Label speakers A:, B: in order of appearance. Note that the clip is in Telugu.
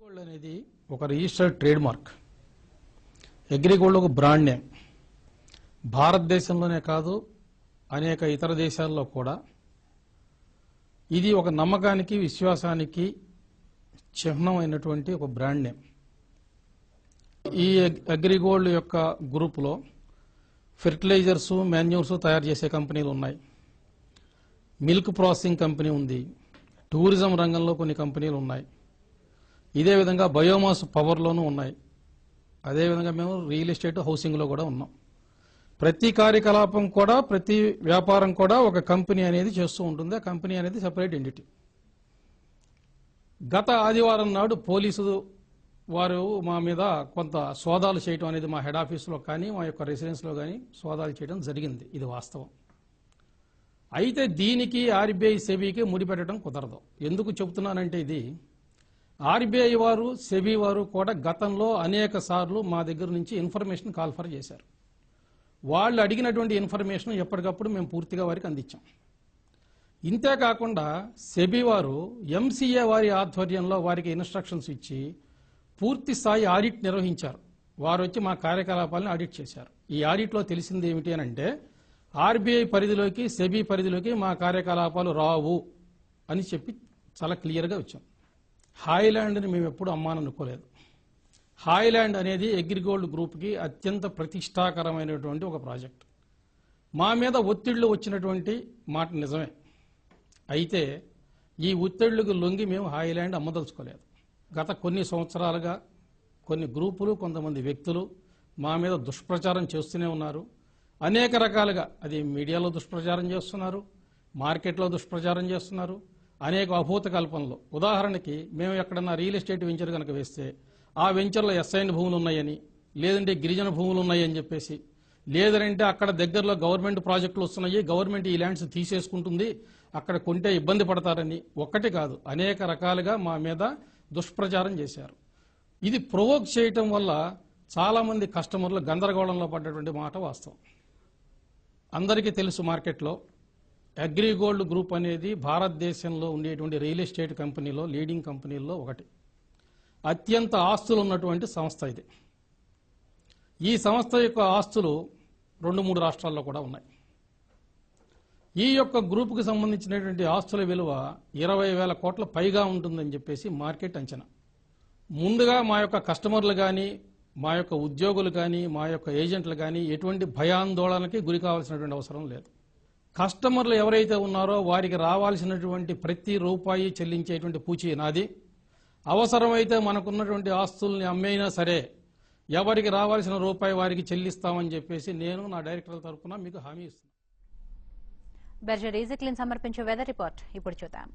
A: అగ్రిగోల్డ్ అనేది ఒక రిజిస్టర్డ్ ట్రేడ్ మార్క్. అగ్రిగోల్డ్ ఒక బ్రాండ్ నేమ్. భారతదేశంలోనే కాదు అనేక ఇతర దేశాల్లో కూడా ఇది ఒక నమ్మకానికి విశ్వాసానికి చిహ్నమైనటువంటి ఒక బ్రాండ్ నేమ్. ఈ అగ్రిగోల్డ్ యొక్క గ్రూపులో ఫెర్టిలైజర్స్, మాన్యూర్స్ తయారు చేసే కంపెనీలు ఉన్నాయి, మిల్క్ ప్రాసెసింగ్ కంపెనీ ఉంది, టూరిజం రంగంలో కొన్ని కంపెనీలు ఉన్నాయి, ఇదే విధంగా బయోమాస్ పవర్లోనూ ఉన్నాయి, అదేవిధంగా మేము రియల్ ఎస్టేట్ హౌసింగ్లో కూడా ఉన్నాం. ప్రతి కార్యకలాపం కూడా, ప్రతి వ్యాపారం కూడా ఒక కంపెనీ అనేది చేస్తూ ఉంటుంది. ఆ కంపెనీ అనేది సెపరేట్ ఎంటిటీ. గత ఆదివారం నాడు పోలీసు వారు మా మీద కొంత సోదాలు చేయడం అనేది మా హెడ్ ఆఫీసులో కానీ మా యొక్క రెసిడెన్స్లో కానీ సోదాలు చేయడం జరిగింది. ఇది వాస్తవం. అయితే దీనికి ఆర్బీఐ, సెబీకి ముడిపెట్టడం కుదరదు. ఎందుకు చెబుతున్నానంటే ఇది ఆర్బీఐ వారు, సెబీ వారు కూడా గతంలో అనేక సార్లు మా దగ్గర నుంచి ఇన్ఫర్మేషన్ కాల్ఫర్ చేశారు. వాళ్ళు అడిగినటువంటి ఇన్ఫర్మేషన్ ఎప్పటికప్పుడు మేము పూర్తిగా వారికి అందించాం. ఇంతేకాకుండా సెబీ వారు ఎంసీఏ వారి ఆధ్వర్యంలో వారికి ఇన్స్ట్రక్షన్స్ ఇచ్చి పూర్తి స్థాయి ఆడిట్ నిర్వహించారు. వారు వచ్చి మా కార్యకలాపాలను ఆడిట్ చేశారు. ఈ ఆడిట్లో తెలిసింది ఏమిటి అంటే ఆర్బీఐ పరిధిలోకి, సెబీ పరిధిలోకి మా కార్యకలాపాలు రావు అని చెప్పి చాలా క్లియర్గా వచ్చాం. హాయిలాండ్ని మేము ఎప్పుడు అమ్మాననుకోలేదు. హాయిలాండ్ అనేది అగ్రిగోల్డ్ గ్రూప్కి అత్యంత ప్రతిష్టాకరమైనటువంటి ఒక ప్రాజెక్ట్. మా మీద ఒత్తిళ్లు వచ్చినటువంటి మాట నిజమే. అయితే ఈ ఒత్తిళ్లకు లొంగి మేము హాయిలాండ్ అమ్మదలుచుకోలేదు. గత కొన్ని సంవత్సరాలుగా కొన్ని గ్రూపులు, కొంతమంది వ్యక్తులు మా మీద దుష్ప్రచారం చేస్తూనే ఉన్నారు. అనేక రకాలుగా అది మీడియాలో దుష్ప్రచారం చేస్తున్నారు, మార్కెట్లో దుష్ప్రచారం చేస్తున్నారు, అనేక అభూత కల్పనలు. ఉదాహరణకి మేము ఎక్కడన్నా రియల్ ఎస్టేట్ వెంచర్ కనుక వేస్తే ఆ వెంచర్లో ఎస్ఐన్ భూములు ఉన్నాయని, లేదంటే గిరిజన భూములు ఉన్నాయని చెప్పేసి, లేదంటే అక్కడ దగ్గరలో గవర్నమెంట్ ప్రాజెక్టులు వస్తున్నాయి, గవర్నమెంట్ ఈ ల్యాండ్స్ తీసేసుకుంటుంది, అక్కడ కొంటే ఇబ్బంది పడతారని ఒక్కటి కాదు అనేక రకాలుగా మా మీద దుష్ప్రచారం చేశారు. ఇది ప్రొవోక్ చేయటం వల్ల చాలా మంది కస్టమర్లు గందరగోళంలో పడ్డటువంటి మాట వాస్తవం. అందరికీ తెలుసు, మార్కెట్లో అగ్రిగోల్డ్ గ్రూప్ అనేది భారతదేశంలో ఉండేటువంటి రియల్ ఎస్టేట్ కంపెనీలో లీడింగ్ కంపెనీల్లో ఒకటి. అత్యంత ఆస్తులు ఉన్నటువంటి సంస్థ ఇది. ఈ సంస్థ యొక్క ఆస్తులు 2-3 రాష్ట్రాల్లో కూడా ఉన్నాయి. ఈ యొక్క గ్రూపుకి సంబంధించినటువంటి ఆస్తుల విలువ 20,000 కోట్ల పైగా ఉంటుందని చెప్పేసి మార్కెట్ అంచనా. ముందుగా మా యొక్క కస్టమర్లు కానీ, మా యొక్క ఉద్యోగులు కానీ, మా యొక్క ఏజెంట్లు కానీ ఎటువంటి భయాందోళనకి గురి కావాల్సినటువంటి అవసరం లేదు. కస్టమర్లు ఎవరైతే ఉన్నారో వారికి రావాల్సినటువంటి ప్రతి రూపాయి చెల్లించేటువంటి పూచీ నాది. అవసరమైతే మనకున్నటువంటి ఆస్తుల్ని అమ్మేనా సరే ఎవరికి రావాల్సిన రూపాయి వారికి చెల్లిస్తామని చెప్పేసి నేను నా డైరెక్టర్ల తరఫున మీకు హామీ ఇస్తున్నాను.
B: బెర్జర్ ఈజిక్లిన్ సమర్పించే వెదర్ రిపోర్ట్ ఇప్పుడు చూద్దాం.